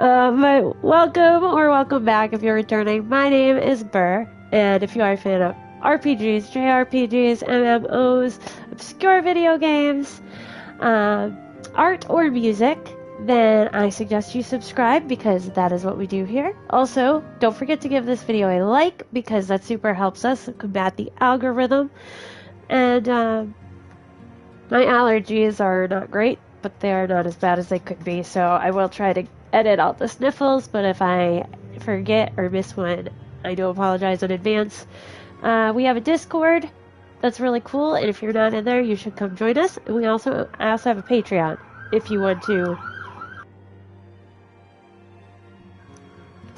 But welcome or welcome back if you're returning. My name is Burr, and if you are a fan of RPGs, JRPGs, MMOs, obscure video games, art or music, then I suggest you subscribe because that is what we do here. Also, don't forget to give this video a like because that super helps us combat the algorithm. And my allergies are not great, but they are not as bad as they could be, so I will try to edit out the sniffles, but if I forget or miss one, I do apologize in advance. We have a Discord that's really cool, and if you're not in there, you should come join us. And I also have a Patreon if you want to.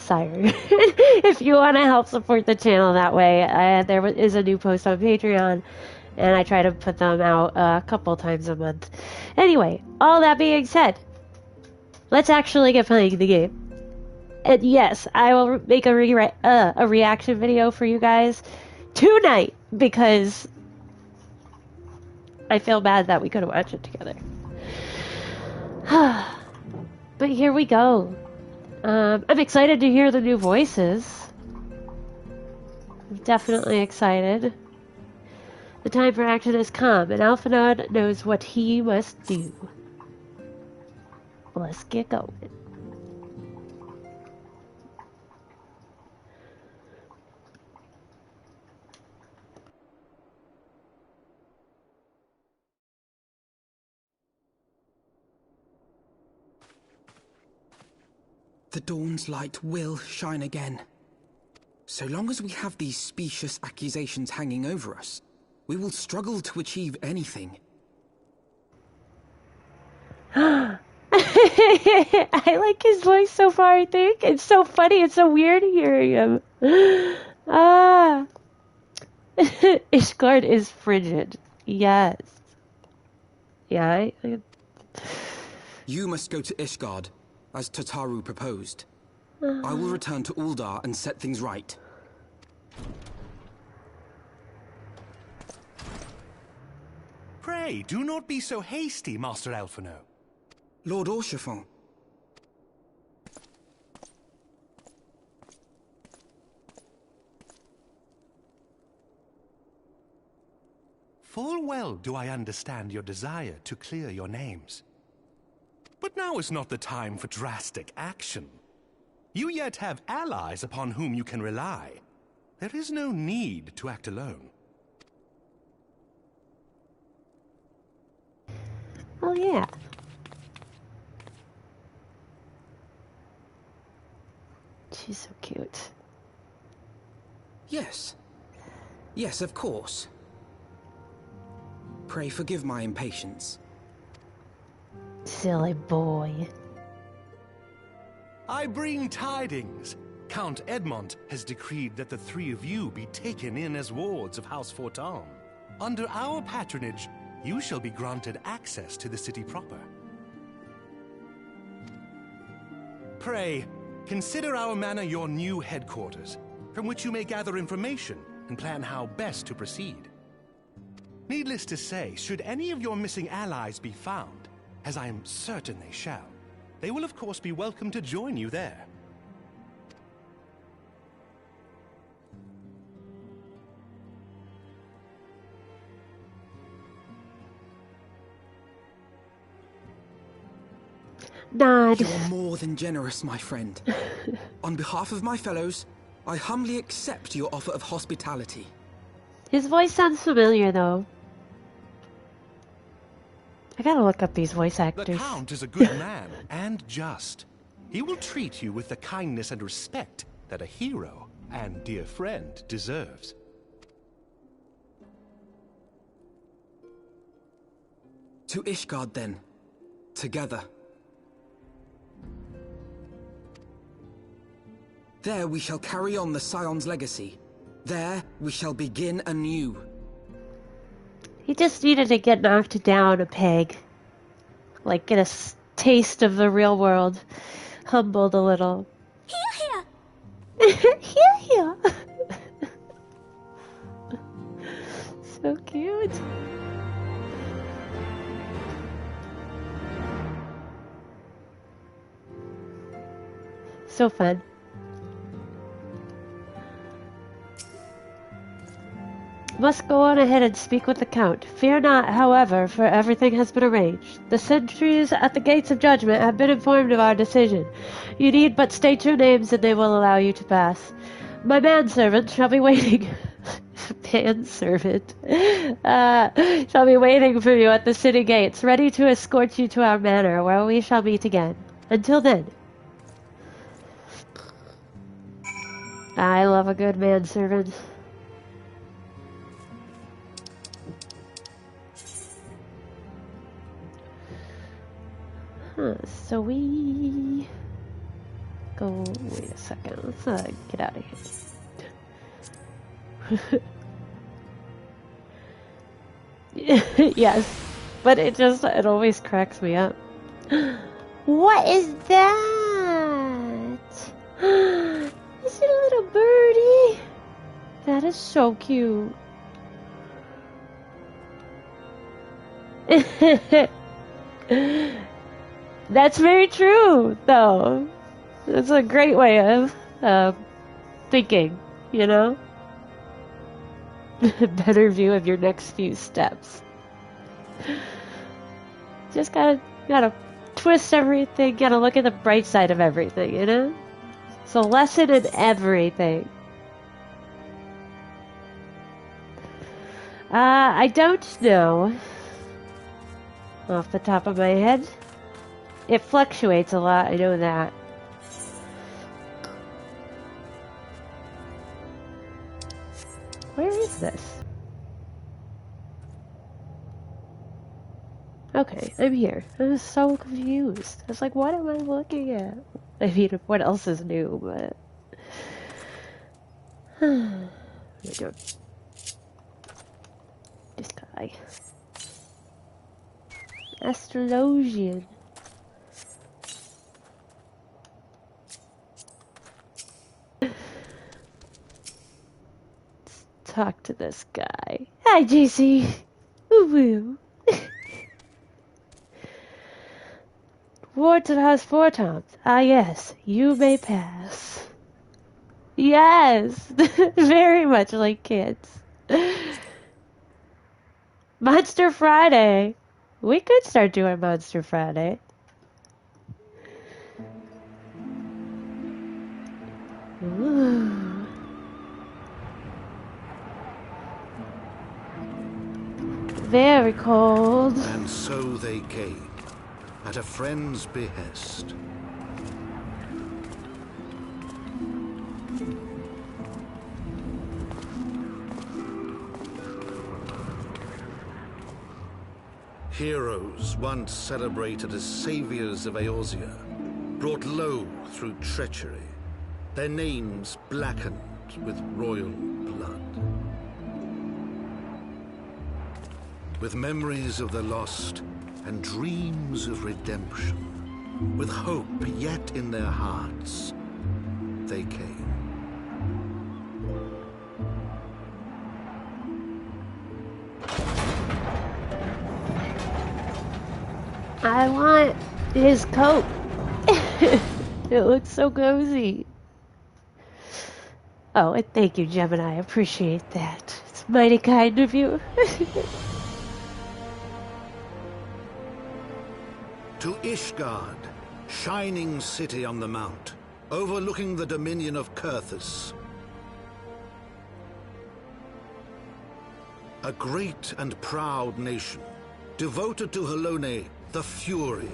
If you want to help support the channel that way, there is a new post on Patreon, and I try to put them out a couple times a month. Anyway, all that being said, let's actually get playing the game. And yes, I will make a reaction video for you guys tonight because I feel bad that we couldn't watch it together. But here we go. I'm excited to hear the new voices. I'm definitely excited. The time for action has come, and Alphinaud knows what he must do. Let's get going. The dawn's light will shine again. So long as we have these specious accusations hanging over us, we will struggle to achieve anything. I like his voice so far, I think. It's so funny, it's so weird hearing him. Ishgard is frigid. Yes. Yeah, You must go to Ishgard, as Tataru proposed. I will return to Uldar and set things right. Pray, do not be so hasty, Master Alphinaud. Lord Orchiffon. Full well do I understand your desire to clear your names. But now is not the time for drastic action. You yet have allies upon whom you can rely. There is no need to act alone. oh yeah. She's so cute. Yes. Yes, of course. Pray forgive my impatience. Silly boy. I bring tidings. Count Edmond has decreed that the three of you be taken in as wards of House Fortin. Under our patronage, you shall be granted access to the city proper. Pray, consider our manor your new headquarters, from which you may gather information and plan how best to proceed. Needless to say, should any of your missing allies be found, as I am certain they shall, they will of course be welcome to join you there. Nod. You are more than generous, my friend. On behalf of my fellows, I humbly accept your offer of hospitality. His voice sounds familiar, though. I gotta look up these voice actors. The Count is a good man and just. He will treat you with the kindness and respect that a hero and dear friend deserves. To Ishgard, then. Together. There we shall carry on the Scion's legacy. There we shall begin anew. He just needed to get knocked down a peg. Like, get a taste of the real world. Humbled a little. Here! Here! So cute. So fun. Must go on ahead and speak with the Count. Fear not, however, for everything has been arranged. The sentries at the gates of judgment have been informed of our decision. You need but state your names and they will allow you to pass. My manservant shall be waiting. Manservant. Shall be waiting for you at the city gates, ready to escort you to our manor, where we shall meet again. Until then. I love a good manservant. So we go. Wait a second. Let's get out of here. Yes, but it always cracks me up. What is that? Is it a little birdie? That is so cute. That's very true, though. It's a great way of thinking, you know? Better view of your next few steps. Just gotta twist everything, gotta look at the bright side of everything, you know? So lesson in everything. I don't know off the top of my head. It fluctuates a lot, I know that. Where is this? Okay, I'm here. I was so confused. I was like, what am I looking at? I mean, what else is new, but... There we go. This guy. Astrologian. Talk to this guy. Hi, JC. Woo-woo. Ward to the house 4 times. Ah, yes. You may pass. Yes. Very much like kids. Monster Friday. We could start doing Monster Friday. Ooh. Very cold. And so they came, at a friend's behest. Heroes once celebrated as saviors of Eorzea, brought low through treachery, their names blackened with royal blood. With memories of the lost and dreams of redemption, with hope yet in their hearts, they came. I want his coat. It looks so cozy. Oh, and thank you, Gemini. I appreciate that. It's mighty kind of you. To Ishgard, shining city on the mount, overlooking the dominion of Kurthus. A great and proud nation, devoted to Halone, the Fury,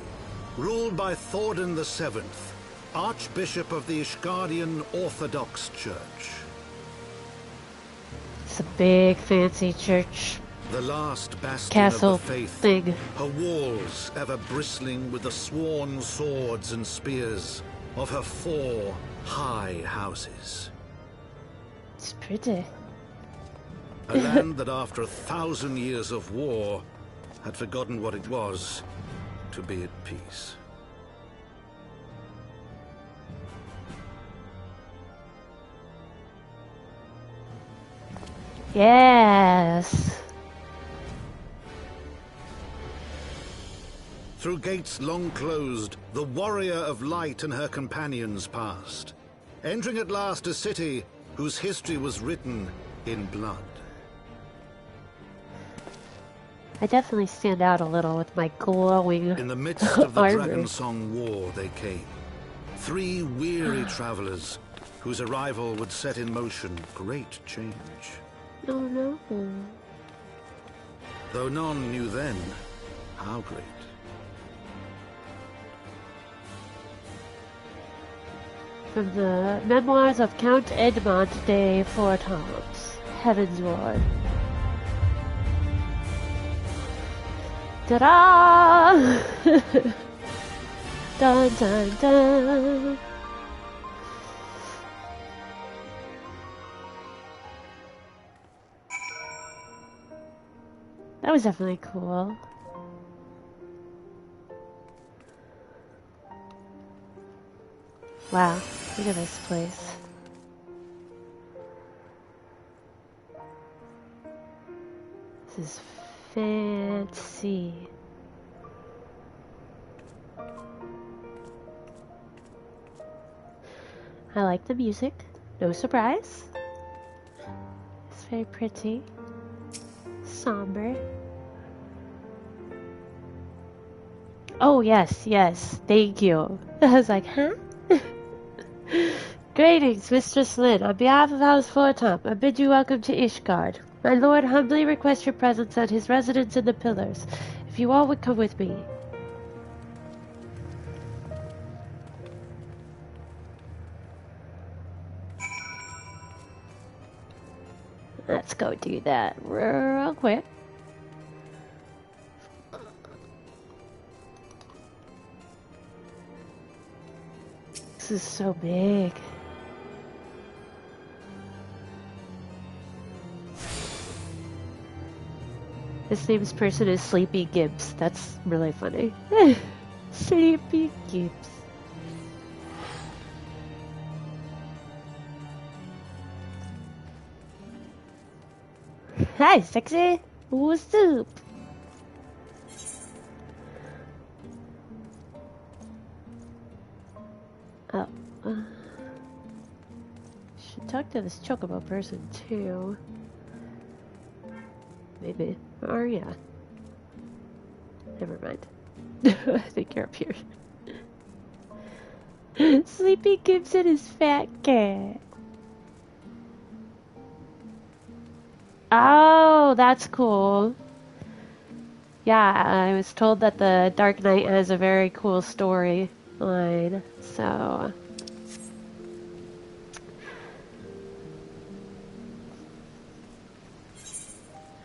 ruled by Thordan VII, Archbishop of the Ishgardian Orthodox Church. It's a big, fancy church. The last bastion Castle of the faith, thing. her walls ever bristling with the sworn swords and spears of her 4 high houses. It's pretty. A land that after 1,000 years of war had forgotten what it was to be at peace. Yes. Through gates long closed, the warrior of light and her companions passed, entering at last a city whose history was written in blood. I definitely stand out a little with my glowing In the midst of the armor. Dragonsong War they came. 3 weary travelers whose arrival would set in motion great change. Oh no. Though none knew then how great. From the Memoirs of Count Edmond de Fortams, Heavensward. Ta-da! Dun dun dun! That was definitely cool. Wow, look at this place. This is fancy. I like the music, no surprise. It's very pretty, somber. Oh yes, yes, thank you. I was like, huh? Greetings, Mistress Lynn. On behalf of House Fortom, I bid you welcome to Ishgard. My lord humbly requests your presence at his residence in the Pillars. If you all would come with me. Let's go do that real quick. This is so big. This name's person is Sleepy Gibbs. That's really funny. Sleepy Gibbs. Hi, sexy. What's up? Oh. Should talk to this chocobo person too. Maybe. Or yeah. Never mind. I think you're up here. Sleepy Gibson is fat cat. Oh, that's cool. Yeah, I was told that the Dark Knight has a very cool storyline, so...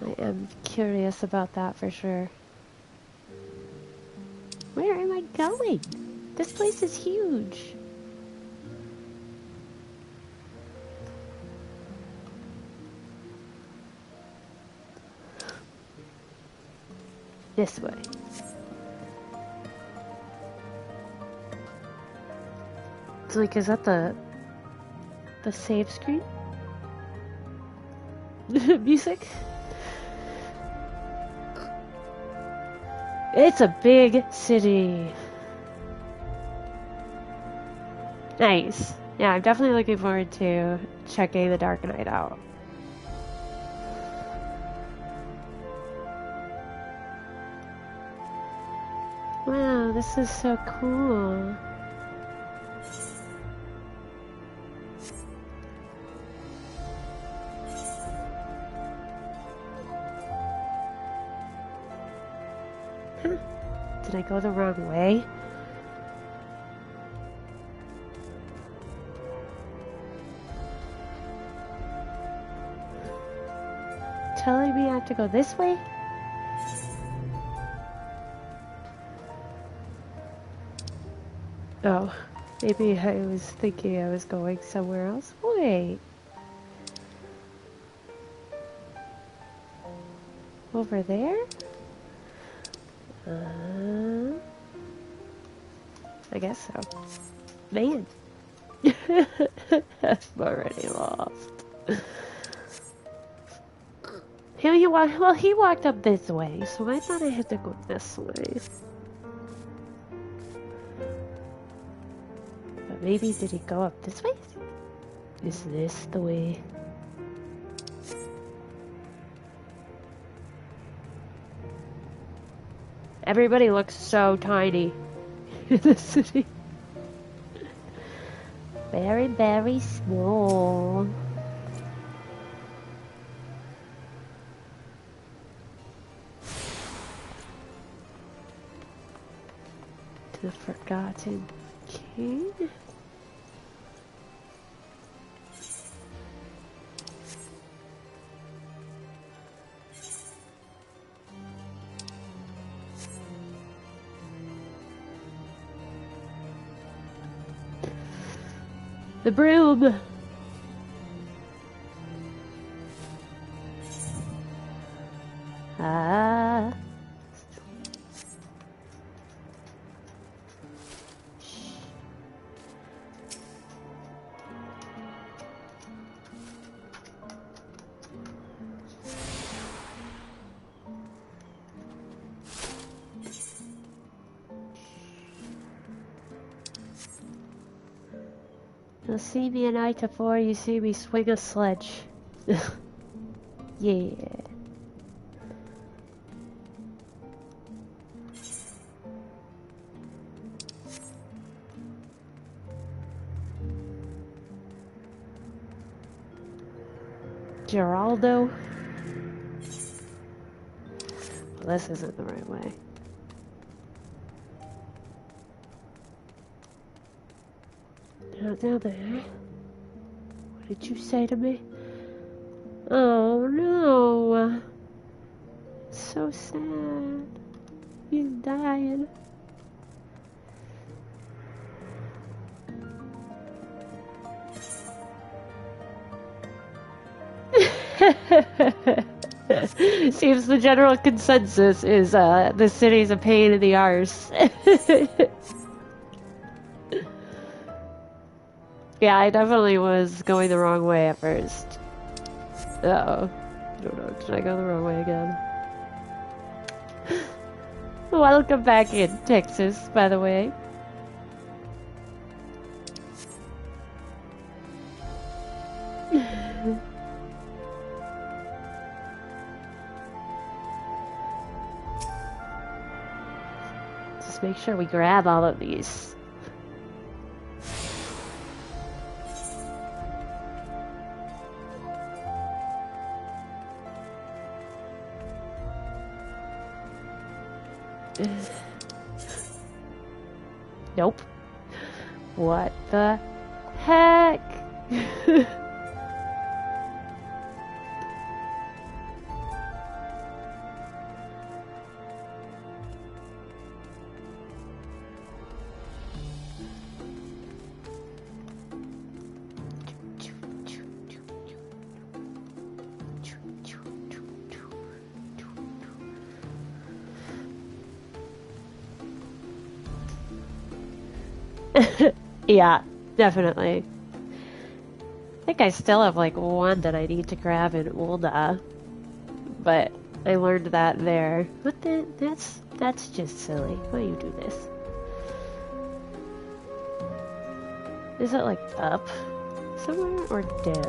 I am curious about that for sure. Where am I going? This place is huge. This way. It's like, is that the save screen? Music? It's a big city. Nice. Yeah, I'm definitely looking forward to checking the Dark Knight out. Wow, this is so cool. Huh. Did I go the wrong way? Telling me I have to go this way? Oh, maybe I was thinking I was going somewhere else. Wait. Over there? I guess so. Man. I'm already lost. He walked up this way, so I thought I had to go this way. maybe did he go up this way? Is this the way? Everybody looks so tiny in the city. Very, very small. The Forgotten King? The broom! Ah. You'll see me a night before you see me swing a sledge. Yeah. Geraldo? Well, this isn't the right way. Down there. What did you say to me? Oh no. So sad. He's dying. Seems the general consensus is the city's a pain in the arse. Yeah, I definitely was going the wrong way at first. Uh-oh. I don't know, did I go the wrong way again? Welcome back in, Texas, by the way. Just make sure we grab all of these. Nope. What the heck? Yeah, definitely. I think I still have like one that I need to grab in Ulda, but I learned that there. What the? That's just silly. Why do you do this? Is it like up somewhere or down?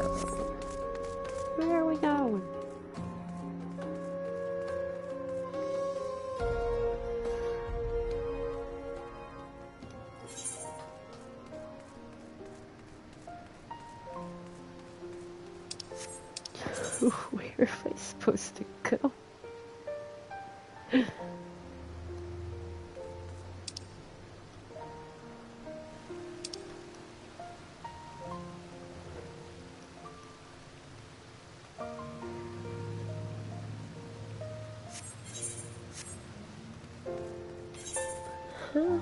Where are we going? Where am I supposed to go? Huh?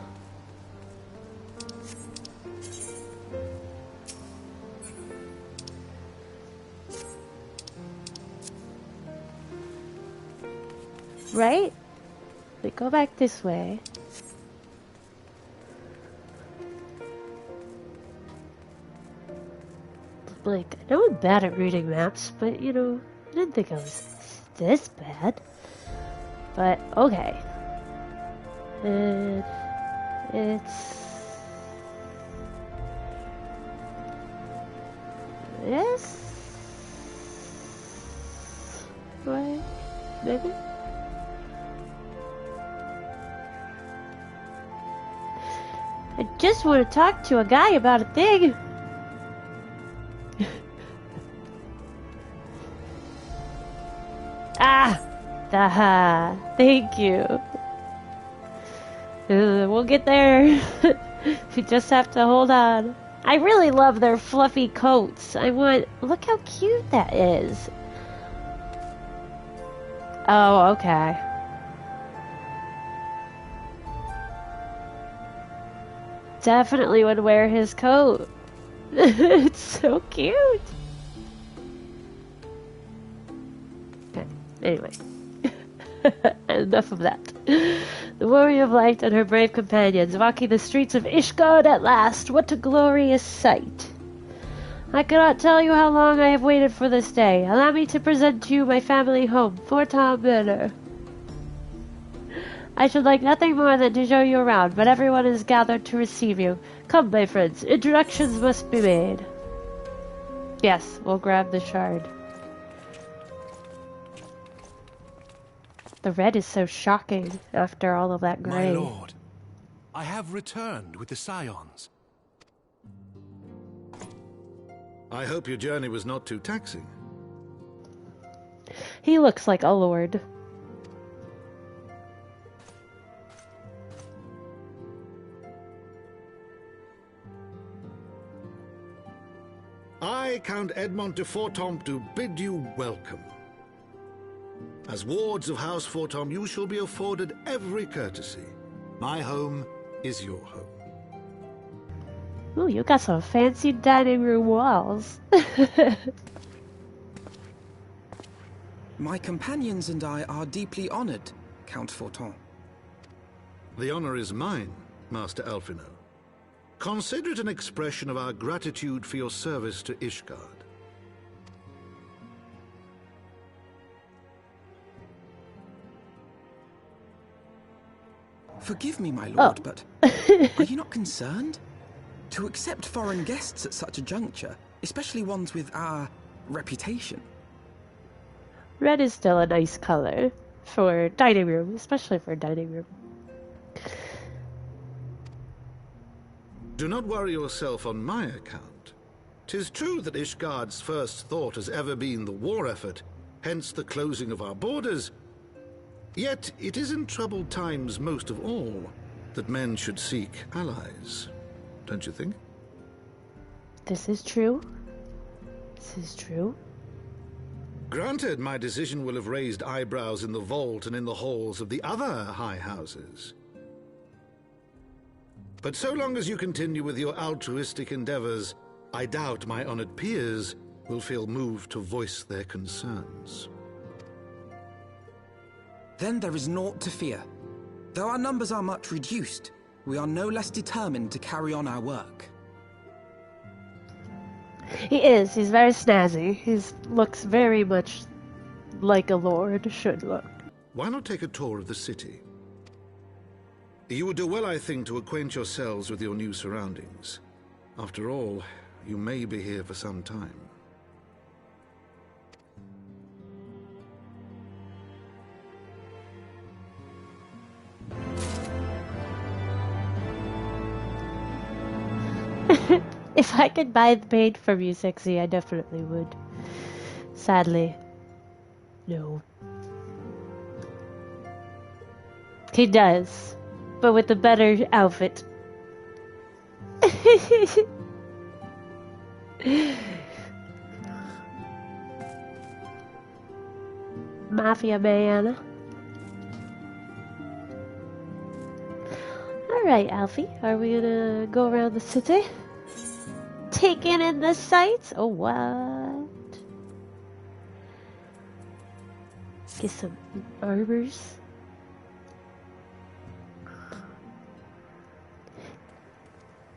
Right? We go back this way. Like, I know I'm bad at reading maps, but you know, I didn't think I was this bad. But, okay. And it's... this? Wait, maybe? I just want to talk to a guy about a thing. Thank you. We'll get there. We just have to hold on. I really love their fluffy coats. Look how cute that is. Oh, okay. Definitely would wear his coat. It's so cute. Okay, anyway. Enough of that. The warrior of light and her brave companions walking the streets of Ishgard at last. What a glorious sight. I cannot tell you how long I have waited for this day. Allow me to present to you my family home, Fortom Manor. I should like nothing more than to show you around, but everyone is gathered to receive you. Come, my friends, introductions must be made. Yes, we'll grab the shard. The red is so shocking after all of that gray. My lord, I have returned with the Scions. I hope your journey was not too taxing. He looks like a lord. I, Count Edmond de Fortom, do bid you welcome. As wards of House Fortom, you shall be afforded every courtesy. My home is your home. Ooh, you got some fancy dining room walls. My companions and I are deeply honored, Count Fortom. The honor is mine, Master Alphino. Consider it an expression of our gratitude for your service to Ishgard. Forgive me, my lord, but are you not concerned? To accept foreign guests at such a juncture, especially ones with our reputation. Red is still a nice color for dining room, especially for dining room. Do not worry yourself on my account. 'Tis true that Ishgard's first thought has ever been the war effort, hence the closing of our borders. Yet it is in troubled times most of all that men should seek allies. Don't you think? This is true. This is true. Granted, my decision will have raised eyebrows in the vault and in the halls of the other high houses. But so long as you continue with your altruistic endeavors, I doubt my honored peers will feel moved to voice their concerns. Then there is naught to fear. Though our numbers are much reduced, we are no less determined to carry on our work. He is. He's very snazzy. He looks very much like a lord should look. Why not take a tour of the city? You would do well, I think, to acquaint yourselves with your new surroundings. After all, you may be here for some time. If I could buy the paint from you, Sexy, I definitely would. Sadly, no. He does, but with a better outfit. Mafia man. Alright, Alfie, are we gonna go around the city? Taking in the sights? Oh, what? Get some arbors.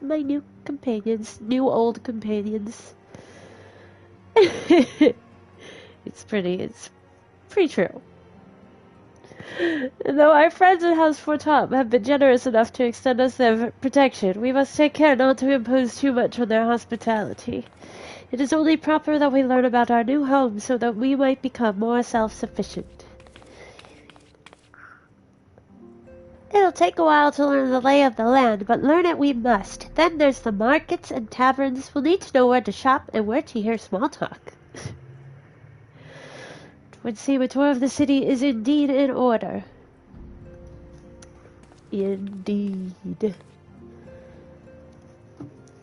My new companions. New old companions. It's pretty true. Though our friends in House Fortop have been generous enough to extend us their protection, we must take care not to impose too much on their hospitality. It is only proper that we learn about our new home so that we might become more self-sufficient. It'll take a while to learn the lay of the land, but learn it we must. Then there's the markets and taverns. We'll need to know where to shop and where to hear small talk. Would seem a tour of the city is indeed in order. Indeed.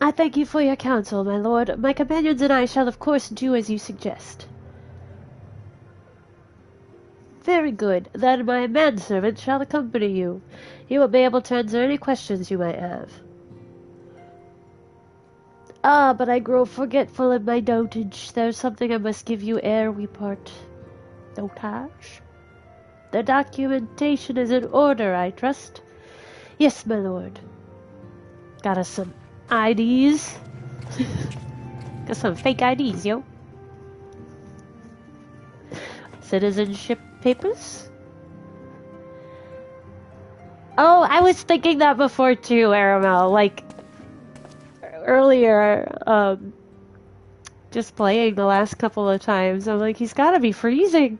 I thank you for your counsel, my lord. My companions and I shall of course do as you suggest. Very good. Then my manservant shall accompany you. He will be able to answer any questions you might have. Ah, but I grow forgetful in my dotage. There's something I must give you ere we part. Dotage? The documentation is in order, I trust. Yes, my lord. Got us some IDs. Got some fake IDs, yo. Citizenship papers? Oh, I was thinking that before too, Aramel. Like, earlier, just playing the last couple of times, I'm like, he's gotta be freezing.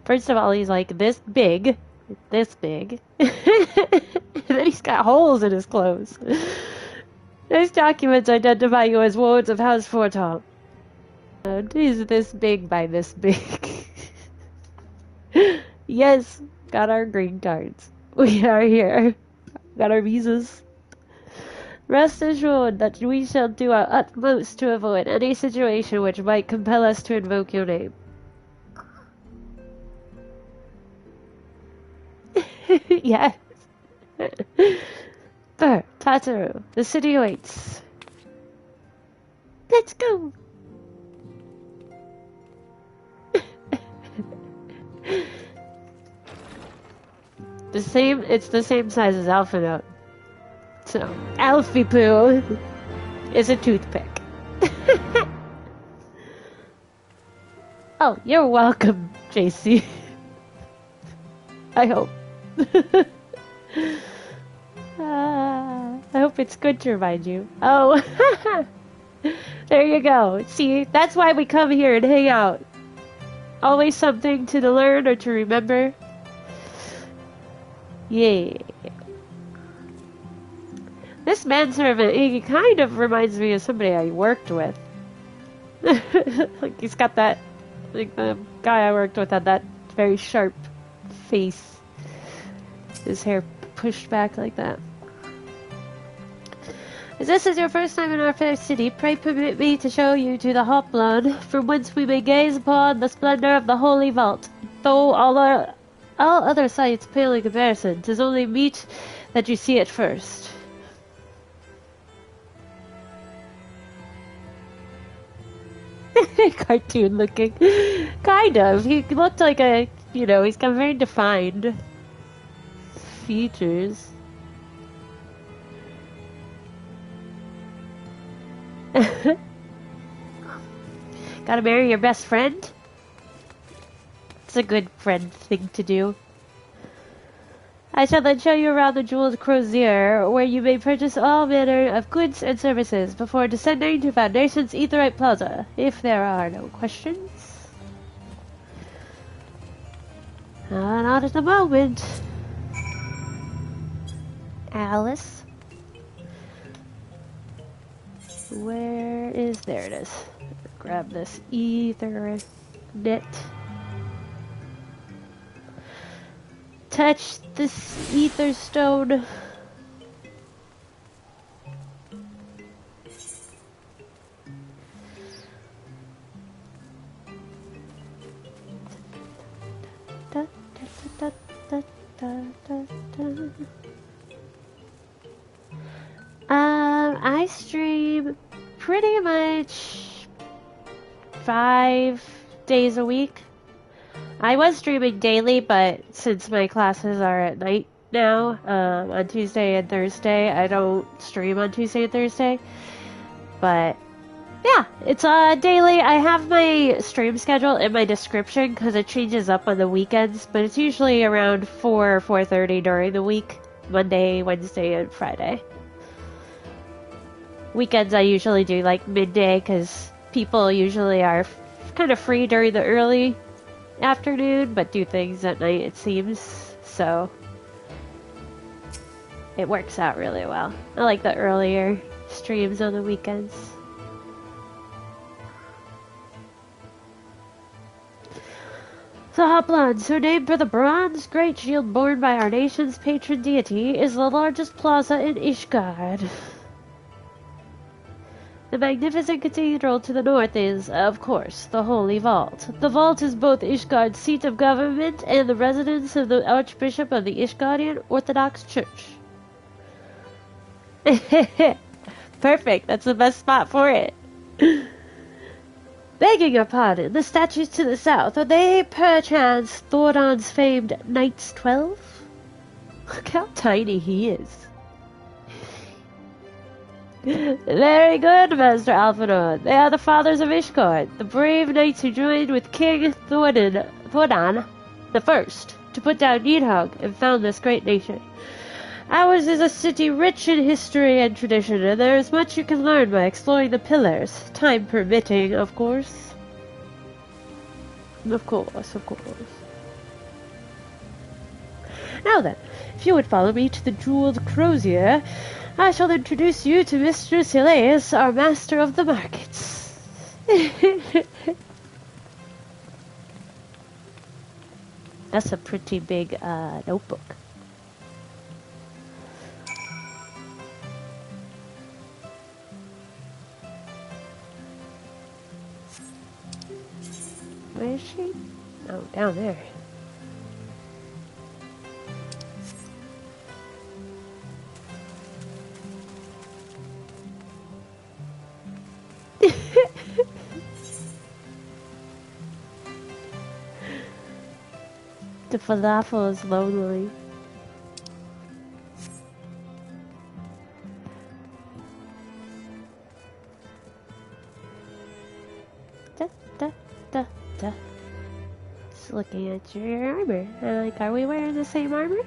First of all, he's like this big. And then he's got holes in his clothes. Those documents identify you as wards of House Fortop. He's this big by this big. Yes, got our green cards. We are here. Got our visas. Rest assured that we shall do our utmost to avoid any situation which might compel us to invoke your name. Yes. Burr, Tataru, the city awaits. Let's go. It's the same size as Alpha Note. So, Alfie Poo is a toothpick. Oh, you're welcome, JC. I hope. I hope it's good to remind you. Oh, there you go. See, that's why we come here and hang out. Always something to learn or to remember. Yeah. This manservant, he kind of reminds me of somebody I worked with. Like, he's got that, like the guy I worked with had that very sharp face. His hair pushed back like that. As this is your first time in our fair city, pray permit me to show you to the Hoplon, from whence we may gaze upon the splendor of the Holy Vault. Though all other sights pale in comparison, 'tis only meet that you see it first. Cartoon looking. Kind of. He looked like a, you know, he's got very defined features. Gotta marry your best friend? It's a good friend thing to do. I shall then show you around the jeweled crozier, where you may purchase all manner of goods and services before descending to Foundation's Aetheryte Plaza, if there are no questions. Not at the moment. Alice? Where is... there it is. Grab this Aetheryte. Touch this ether stone. I stream pretty much 5 days a week. I was streaming daily, but since my classes are at night now, on Tuesday and Thursday, I don't stream on Tuesday and Thursday. But Yeah, it's daily. I have my stream schedule in my description because it changes up on the weekends, but it's usually around 4 or 4:30 during the week, Monday, Wednesday, and Friday. Weekends I usually do like midday because people usually are kind of free during the early afternoon, but do things at night, it seems. So it works out really well. I like the earlier streams on the weekends. The Hoplon, so named for the bronze great shield borne by our nation's patron deity, is the largest plaza in Ishgard. The magnificent cathedral to the north is, of course, the Holy Vault. The vault is both Ishgard's seat of government and the residence of the Archbishop of the Ishgardian Orthodox Church. Perfect, that's the best spot for it. Begging your pardon, the statues to the south, are they perchance Thordon's famed Knights 12? Look how tiny he is. Very good, Master Alphinaud. They are the fathers of Ishgard, the brave knights who joined with King Thordon the First to put down Nidhogg and found this great nation. Ours is a city rich in history and tradition, and there is much you can learn by exploring the pillars, time permitting, of course. Of course. Now then, if you would follow me to the jeweled crozier, I shall introduce you to Mistress Hilaeus, our master of the markets. That's a pretty big notebook. Where is she? Oh, down there. The falafel is lonely. Just looking at your armor. I'm like, are we wearing the same armor?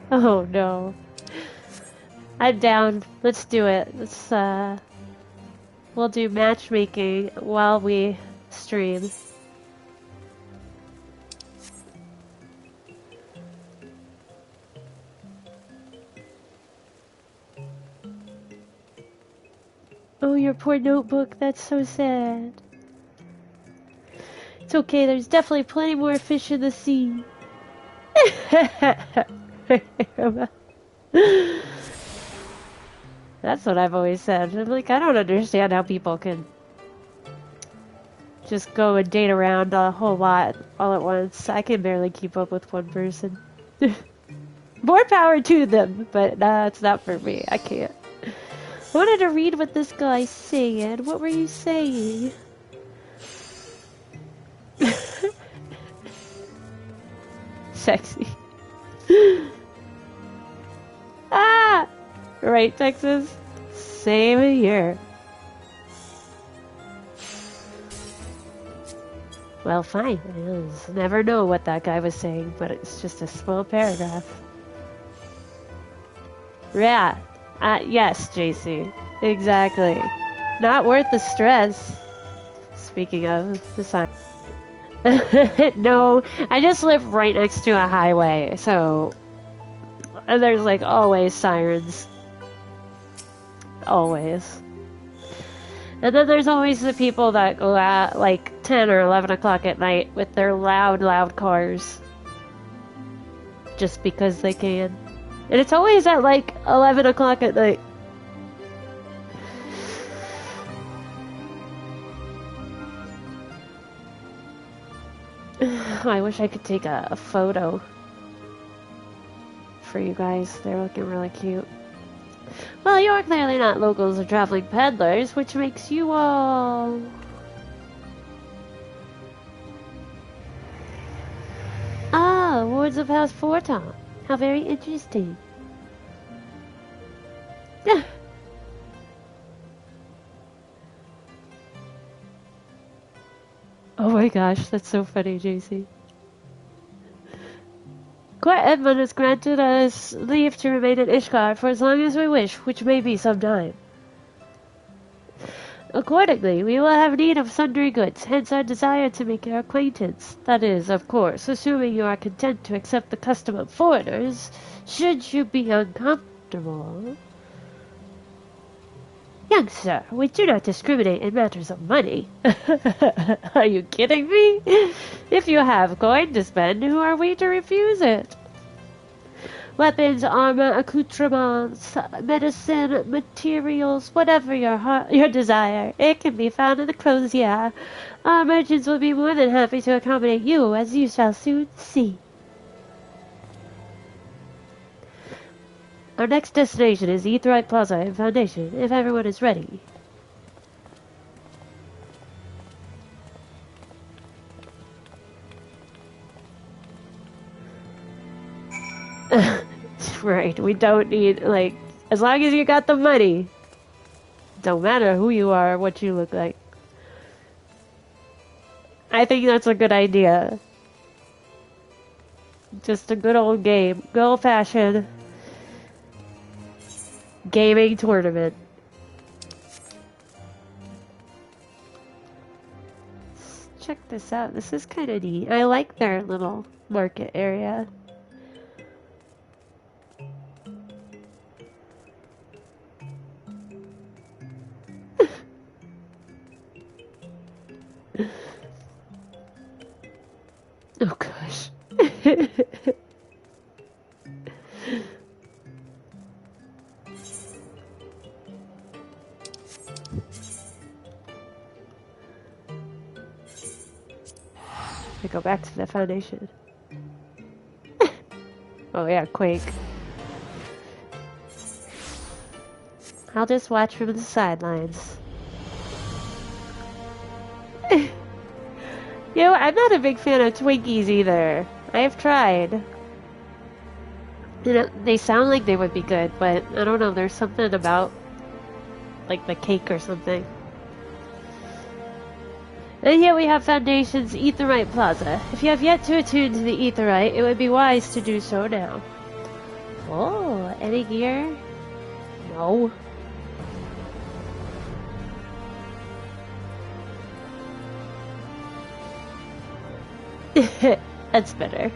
Oh no. I'm down. Let's do it. We'll do matchmaking while we stream. Oh, your poor notebook. That's so sad. It's okay. There's definitely plenty more fish in the sea. That's what I've always said. I'm like, I don't understand how people can just go and date around a whole lot all at once. I can barely keep up with one person. More power to them, but it's not for me. I can't. I wanted to read what this guy's saying. What were you saying? Sexy. Ah! Right, Texas? Same here. Well, fine. I'll never know what that guy was saying, but it's just a small paragraph. Yeah. Yes, JC. Exactly. Not worth the stress. Speaking of the sign. No, I just live right next to a highway, so there's like always sirens. Always. And then there's always the people that go at like 10 or 11 o'clock at night with their loud cars. Just because they can. And it's always at like 11 o'clock at night. I wish I could take a photo for you guys. They're looking really cute. Well, you're clearly not locals or traveling peddlers, which makes you all... Ah, wards of House Forton. How very interesting. Oh my gosh, that's so funny, JC. Court Edmund has granted us leave to remain in Ishgard for as long as we wish, which may be some time. Accordingly, we will have need of sundry goods, hence our desire to make your acquaintance. That is, of course, assuming you are content to accept the custom of foreigners, should you be uncomfortable. Young sir, we do not discriminate in matters of money. Are you kidding me? If you have coin to spend, who are we to refuse it? Weapons, armor, accoutrements, medicine, materials, whatever your desire, it can be found in the Crozier. Our merchants will be more than happy to accommodate you, as you shall soon see. Our next destination is Aetheryte Plaza and Foundation, if everyone is ready. Right, we don't need, like, as long as you got the money. Don't matter who you are or what you look like. I think that's a good idea. Just a good old game. Good old fashioned gaming tournament. Let's check this out. This is kind of neat. I like their little market area. Oh gosh. I go back to the Foundation. Oh yeah, Quake. I'll just watch from the sidelines. You know, I'm not a big fan of Twinkies either. I've tried. You know, they sound like they would be good, but I don't know, there's something about, like, the cake or something. And here we have Foundation's Aetheryte Plaza. If you have yet to attune to the Aetheryte, it would be wise to do so now. Oh, any gear? No. That's better.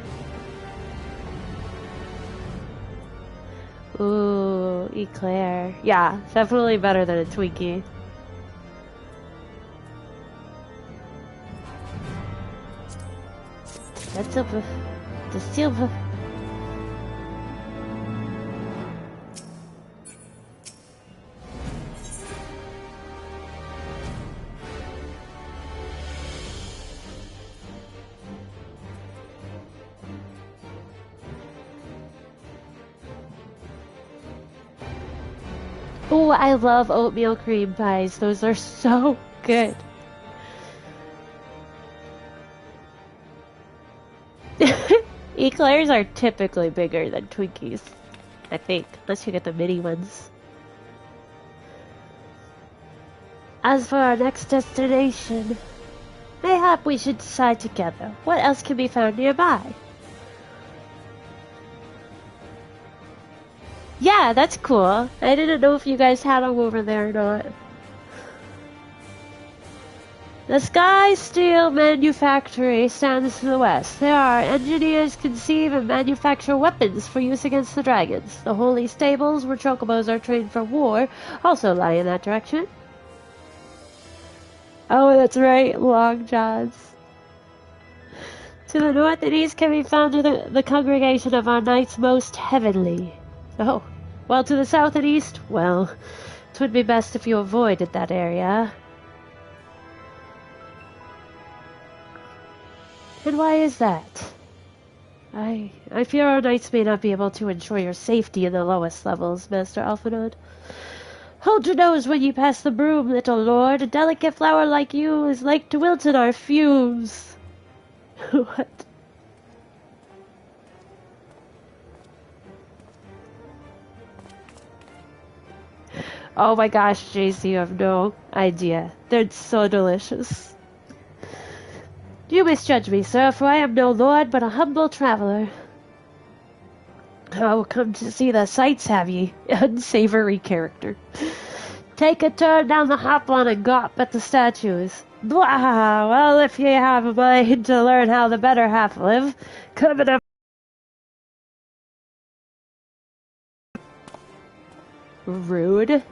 Ooh, Eclair. Yeah, definitely better than a Twinkie. That's silver. The silver. Oh, I love oatmeal cream pies. Those are so good. Eclairs are typically bigger than Twinkies, I think, unless you get the mini ones. As for our next destination, mayhap we should decide together. What else can be found nearby? Yeah, that's cool. I didn't know if you guys had them over there or not. The Sky Steel Manufactory stands to the west. There are engineers conceive and manufacture weapons for use against the dragons. The Holy Stables, where chocobos are trained for war, also lie in that direction. Oh, that's right, Long Johns. To the north and east can be found the congregation of our Knights Most Heavenly. Oh, well, to the south and east, well, it would be best if you avoided that area. And why is that? I fear our knights may not be able to ensure your safety in the lowest levels, Master Alphinaud. Hold your nose when you pass the broom, little lord. A delicate flower like you is like to wilt in our fumes. What? Oh my gosh, JC, you have no idea. They're so delicious. You misjudge me, sir, for I am no lord, but a humble traveler. Oh, come to see the sights, have ye? Unsavory character. Take a turn down the hop-on and gawp at the statues. Blah! Well, if ye have a mind to learn how the better half live, come and rude.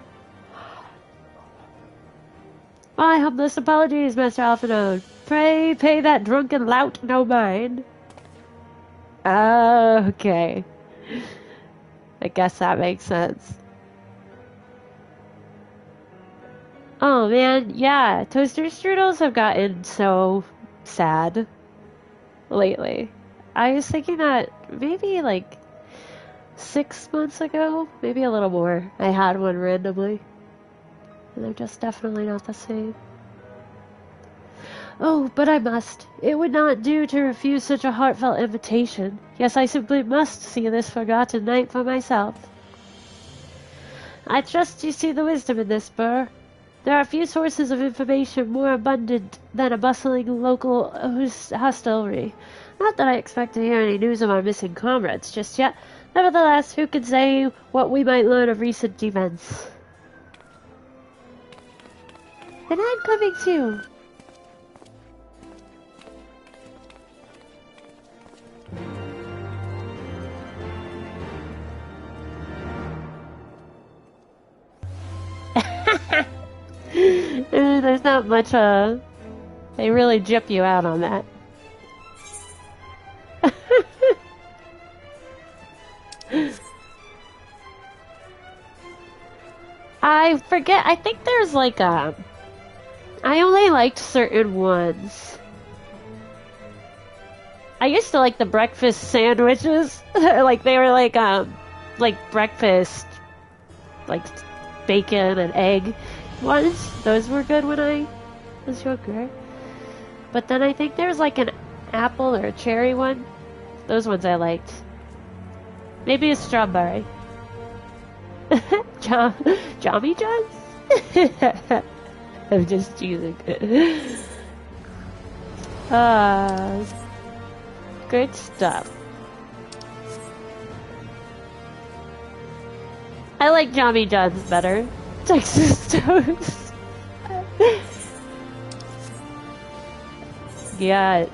My humblest apologies, Master Alphinaud. Pray pay that drunken lout no mind. Okay. I guess that makes sense. Oh man, yeah, toaster strudels have gotten so sad lately. I was thinking that maybe like 6 months ago, maybe a little more, I had one randomly. And they're just definitely not the same. Oh, but I must. It would not do to refuse such a heartfelt invitation. Yes, I simply must see this forgotten knight for myself. I trust you see the wisdom in this, Burr. There are few sources of information more abundant than a bustling local hostelry. Not that I expect to hear any news of our missing comrades just yet. Nevertheless, who can say what we might learn of recent events? And I'm coming too. There's not much, they really jip you out on that. I forget, I think there's like I only liked certain ones. I used to like the breakfast sandwiches. Like they were like breakfast, like bacon and egg ones. Those were good when I was younger. But then I think there's like an apple or a cherry one. Those ones I liked. Maybe a strawberry. Jommy Johns? I'm just teasing. Good stuff. I like Jommy Johns better. Texas toast. Yes.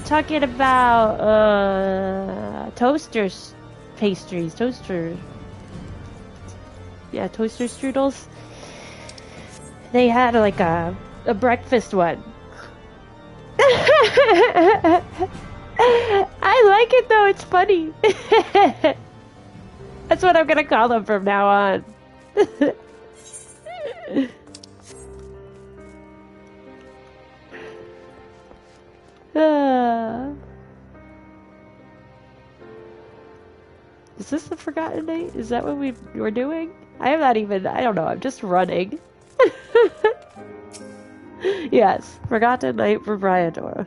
Talking about toasters, pastries, toaster. Yeah, toaster strudels. They had like a breakfast one. I like it though, it's funny. That's what I'm gonna call them from now on. Is this the Forgotten Night? Is that what we're doing? I am not even, I don't know, I'm just running. Yes, Forgotten Night for Briador.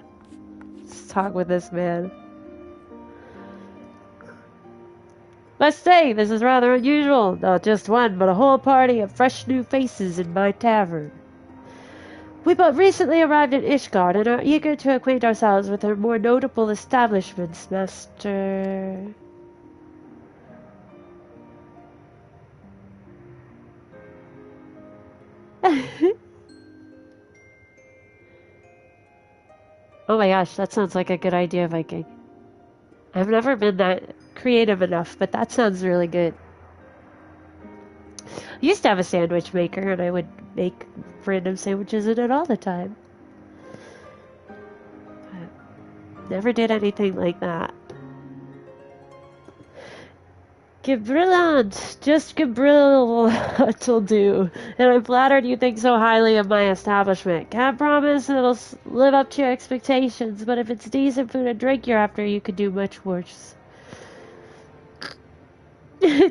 Let's talk with this man. Must say, this is rather unusual. Not just one, but a whole party of fresh new faces in my tavern. We but recently arrived in Ishgard and are eager to acquaint ourselves with her more notable establishments, Master. Oh my gosh, that sounds like a good idea, Viking. I've never been that creative enough, but that sounds really good. I used to have a sandwich maker, and I would make random sandwiches in it all the time. But never did anything like that. Brilliant! Just brilliant will do. And I'm flattered you think so highly of my establishment. Can't promise it'll live up to your expectations, but if it's decent food and drink you're after, you could do much worse.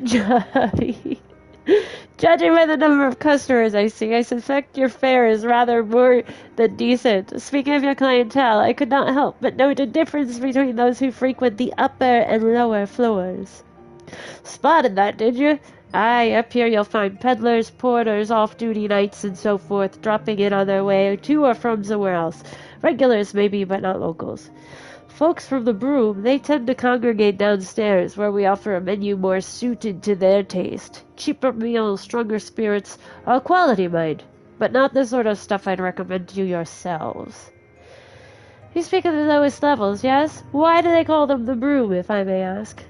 Johnny. Judging by the number of customers I see, I suspect your fare is rather more than decent. Speaking of your clientele, I could not help but note a difference between those who frequent the upper and lower floors. Spotted that, did you? Aye, up here you'll find peddlers, porters, off-duty knights, and so forth, dropping in on their way to or from somewhere else. Regulars, maybe, but not locals. Folks from the Broom, they tend to congregate downstairs, where we offer a menu more suited to their taste. Cheaper meals, stronger spirits, all quality, mind, but not the sort of stuff I'd recommend to you yourselves. You speak of the lowest levels, yes? Why do they call them the Broom, if I may ask?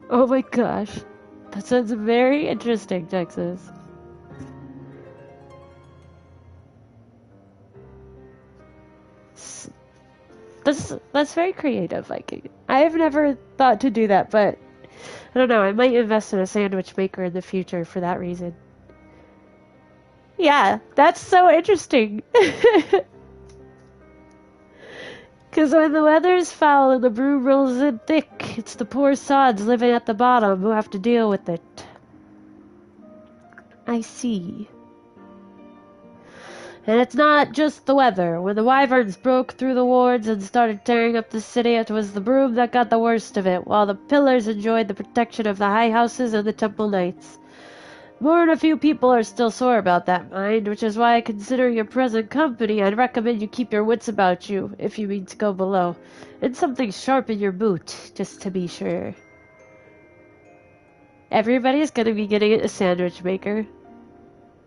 Oh my gosh. That sounds very interesting, Texas. That's very creative, Viking. I have never thought to do that, but I don't know, I might invest in a sandwich maker in the future for that reason. Yeah, that's so interesting. Because when the weather's foul and the broom rolls in thick, it's the poor sods living at the bottom who have to deal with it. I see. And it's not just the weather. When the wyverns broke through the wards and started tearing up the city, it was the broom that got the worst of it, while the pillars enjoyed the protection of the high houses and the temple knights. More than a few people are still sore about that, mind, which is why, considering your present company, I'd recommend you keep your wits about you, if you mean to go below, and something sharp in your boot, just to be sure. Everybody's gonna be getting a sandwich maker,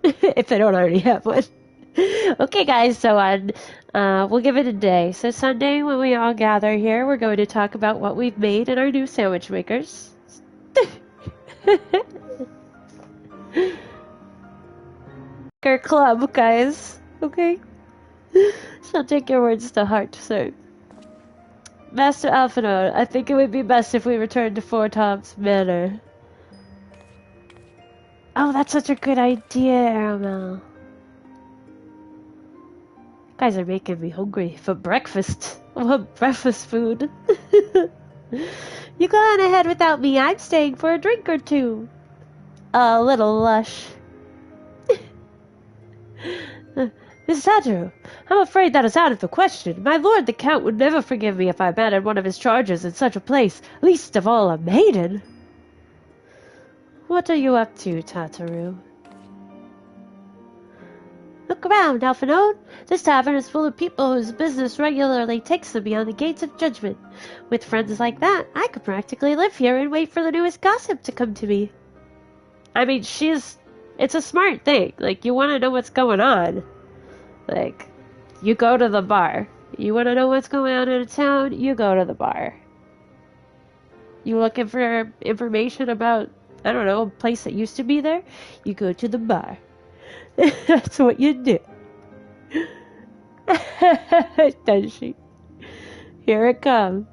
if they don't already have one. Okay, guys, so we'll give it a day. So Sunday, when we all gather here, we're going to talk about what we've made in our new sandwich makers. Our club, guys. Okay? Shall take your words to heart, sir. Master Alphinaud, I think it would be best if we returned to Four Toms Manor. Oh, that's such a good idea, Aramel. You guys are making me hungry for breakfast. I want breakfast food. You go on ahead without me. I'm staying for a drink or two. A little lush. Miss Satoru, I'm afraid that is out of the question. My lord the Count would never forgive me if I abandoned one of his charges in such a place, least of all a maiden. What are you up to, Tataru? Look around, Alphinaud. This tavern is full of people whose business regularly takes them beyond the gates of judgment. With friends like that, I could practically live here and wait for the newest gossip to come to me. I mean, it's a smart thing. Like, you want to know what's going on. Like, you go to the bar. You want to know what's going on in a town? You go to the bar. You looking for information about, I don't know, a place that used to be there? You go to the bar. That's what you do. Does she? Here it comes.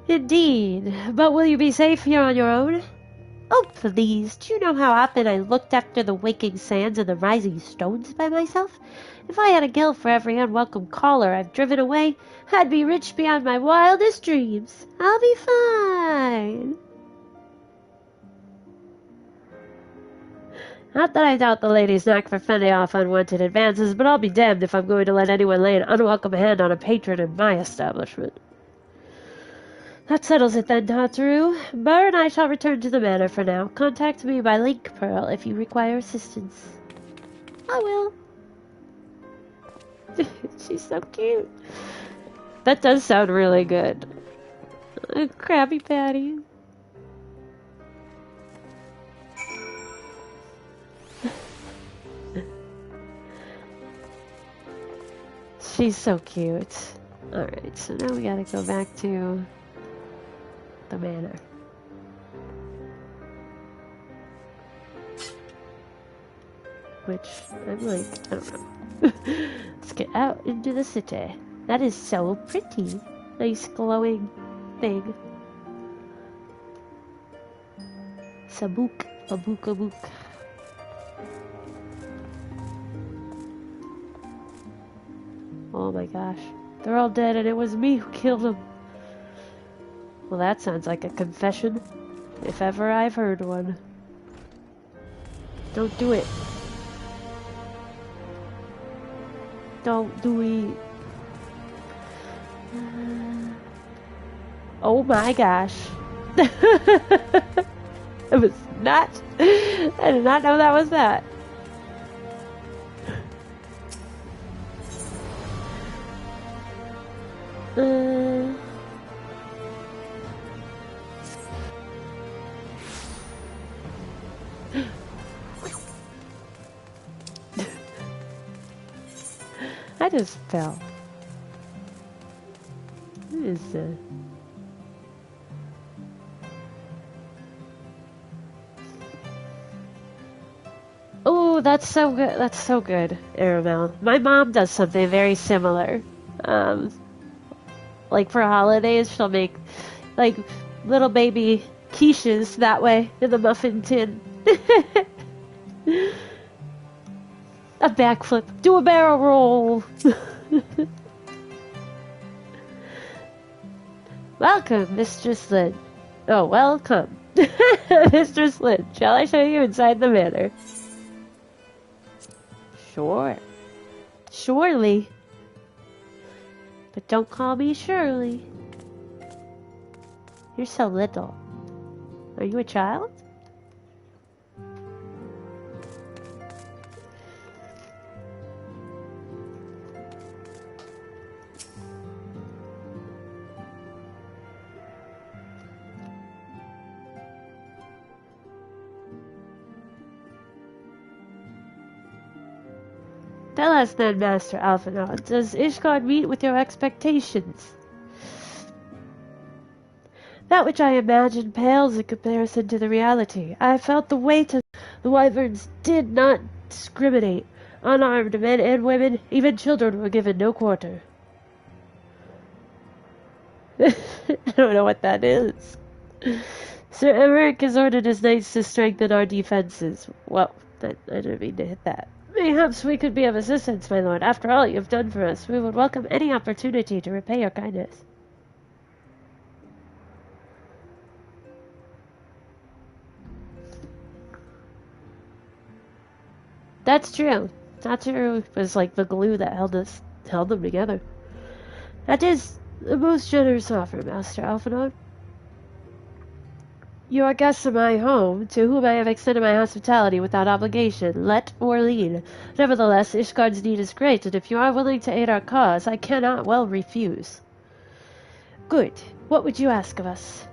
Indeed. But will you be safe here on your own? Oh, please. Do you know how often I looked after the waking sands and the rising stones by myself? If I had a gill for every unwelcome caller I've driven away, I'd be rich beyond my wildest dreams. I'll be fine. Not that I doubt the lady's knack for fending off unwanted advances, but I'll be damned if I'm going to let anyone lay an unwelcome hand on a patron in my establishment. That settles it then, Tataru. Burr and I shall return to the manor for now. Contact me by link pearl if you require assistance. I will. She's so cute. That does sound really good. A Krabby Patty. She's so cute. Alright, so now we gotta go back to the manor. which I'm like, I don't know. Let's get out into the city. That is so pretty. Nice glowing thing. Sabook, abook, abook. Oh my gosh. They're all dead and it was me who killed them. Well, that sounds like a confession, if ever I've heard one. Don't do it. Don't do it. Oh my gosh. It was not. I did not know that was that. I just fell. What is this? Oh, that's so good. That's so good, Aramel. My mom does something very similar. Like for holidays, she'll make like little baby quiches that way in the muffin tin. A backflip. Do a barrel roll. Welcome, Mistress Lynn. Oh, welcome. Mistress Lynn, shall I show you inside the manor? Sure. Surely. But don't call me Shirley. You're so little. Are you a child? Tell us then, Master Alphinaud, does Ishgard meet with your expectations? That which I imagined pales in comparison to the reality. I felt the weight of the wyverns did not discriminate. Unarmed men and women, even children, were given no quarter. I don't know what that is. Sir Emmerich has ordered his knights to strengthen our defenses. Well, I didn't mean to hit that. Perhaps we could be of assistance, my lord. After all you have done for us, we would welcome any opportunity to repay your kindness. That's true. Tatsu was like the glue that held them together. That is a most generous offer, Master Alphinaud. You are guests of my home, to whom I have extended my hospitality without obligation, let or lien. Nevertheless, Ishgard's need is great, and if you are willing to aid our cause, I cannot well refuse. Good. What would you ask of us?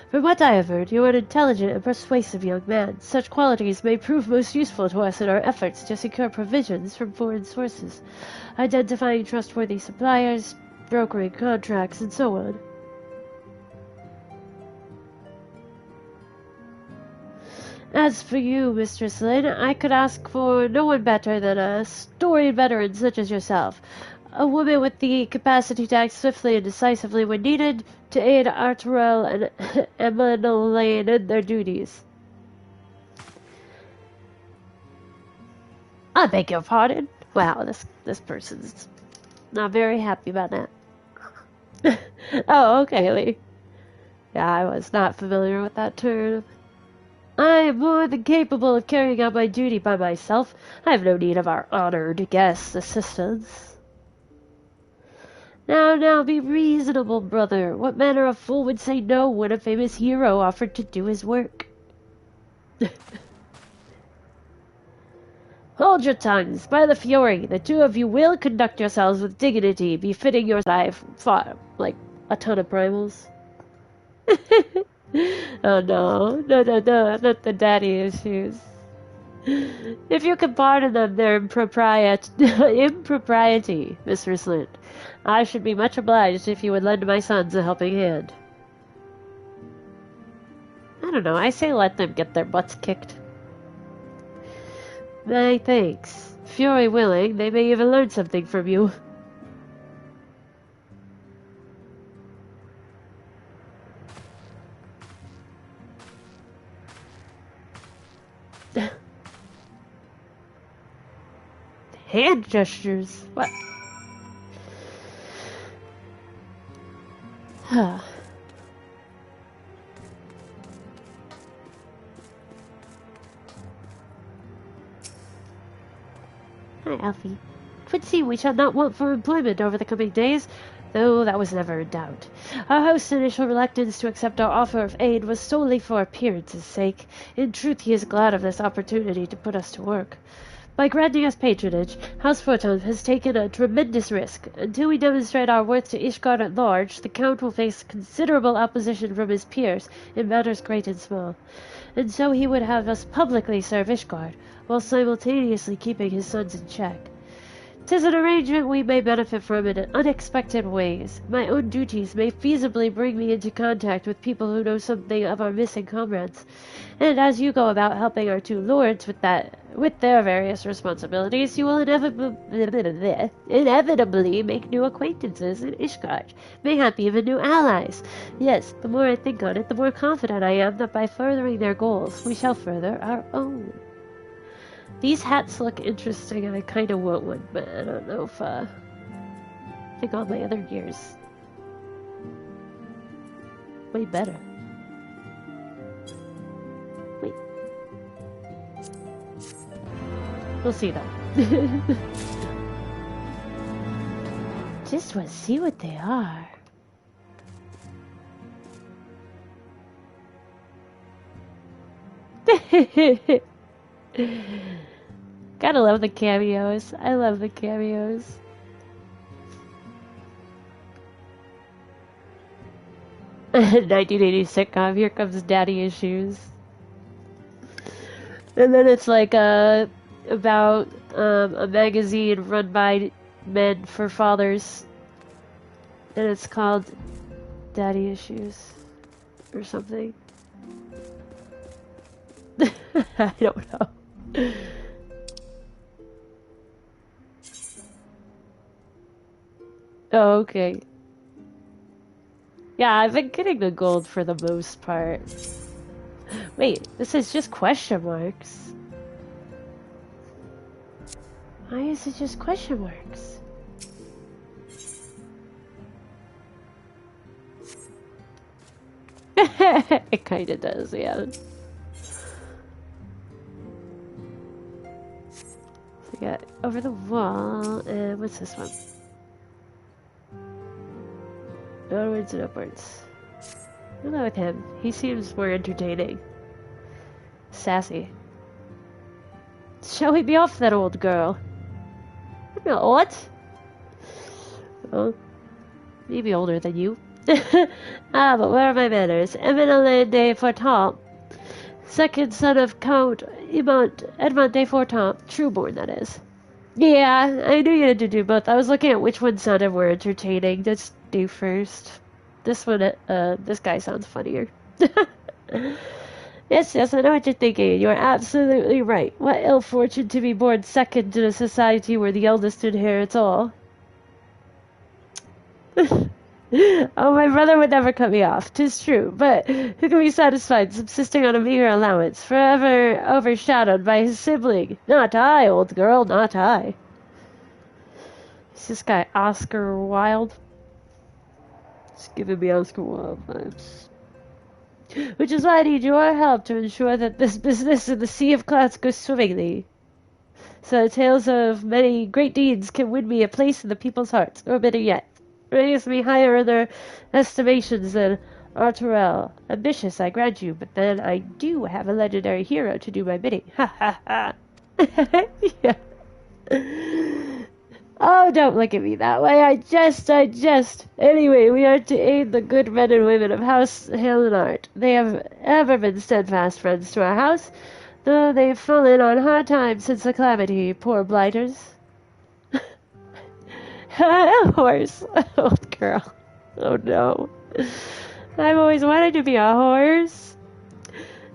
From what I have heard, you are an intelligent and persuasive young man. Such qualities may prove most useful to us in our efforts to secure provisions from foreign sources, identifying trustworthy suppliers, brokering contracts, and so on. As for you, Mistress Lynn, I could ask for no one better than a storied veteran such as yourself. A woman with the capacity to act swiftly and decisively when needed, to aid Arturel and Emmeline in their duties. I beg your pardon? Wow, this person's not very happy about that. Oh, okay, Lee. Yeah, I was not familiar with that term. I am more than capable of carrying out my duty by myself. I have no need of our honored guest's assistance. Now, be reasonable, brother. What manner of fool would say no when a famous hero offered to do his work? Hold your tongues. By the Fury, the two of you will conduct yourselves with dignity, befitting your... I've fought, like, a ton of primals. Oh no, not the daddy issues. If you can pardon them their impropriety, Mistress Lynn, I should be much obliged if you would lend my sons a helping hand. I don't know, I say let them get their butts kicked. My thanks. Fury willing, they may even learn something from you. Hand gestures. What? Huh. Hi, Alfie. Quincy, we shall not want for employment over the coming days, though that was never in doubt. Our host's initial reluctance to accept our offer of aid was solely for appearance's sake. In truth, he is glad of this opportunity to put us to work. By granting us patronage, House Photon has taken a tremendous risk. Until we demonstrate our worth to Ishgard at large, the Count will face considerable opposition from his peers in matters great and small. And so he would have us publicly serve Ishgard, while simultaneously keeping his sons in check. 'Tis an arrangement we may benefit from in unexpected ways. My own duties may feasibly bring me into contact with people who know something of our missing comrades. And as you go about helping our two lords with their various responsibilities, you will inevitably make new acquaintances in Ishgard, mayhap even new allies. Yes, the more I think on it, the more confident I am that by furthering their goals, we shall further our own. These hats look interesting and I kind of want one, but I don't know if, I think all my other gears way better. Wait. We'll see though. Just want to see what they are. Gotta love the cameos. I love the cameos. "1980 sitcom, here comes Daddy Issues." And then it's like about a magazine run by men for fathers. And it's called Daddy Issues. Or something. I don't know. Oh, okay. Yeah, I've been getting the gold for the most part. Wait, this is just question marks. Why is it just question marks? It kinda does, yeah. So we got over the wall, and what's this one? Onwards and upwards. I'll go with him. He seems more entertaining. Sassy. Shall we be off that old girl? What? Oh, maybe older than you. Ah, but where are my manners? Emmeline de Fortemps, second son of Count Edmond de Fortemps, trueborn, that is. Yeah, I knew you had to do both. I was looking at which one sounded more entertaining. Let's do first. This one, this guy sounds funnier. Yes, I know what you're thinking. You're absolutely right. What ill fortune to be born second in a society where the eldest inherits all. Oh, my brother would never cut me off, 'tis true, but who can be satisfied subsisting on a meager allowance, forever overshadowed by his sibling? Not I, old girl, not I. Is this guy Oscar Wilde? He's giving me Oscar Wilde vibes. Which is why I need your help to ensure that this business in the Sea of Clouds goes swimmingly. So the tales of many great deeds can win me a place in the people's hearts, or better yet, raise me higher in their estimations than Arturel. Ambitious, I grant you, but then I do have a legendary hero to do my bidding. Ha ha ha. Yeah. Oh, don't look at me that way. I jest. Anyway, we are to aid the good men and women of House Helenart. They have ever been steadfast friends to our house, though they've fallen on hard times since the calamity, poor blighters. A horse. Old girl. Oh no. I've always wanted to be a horse.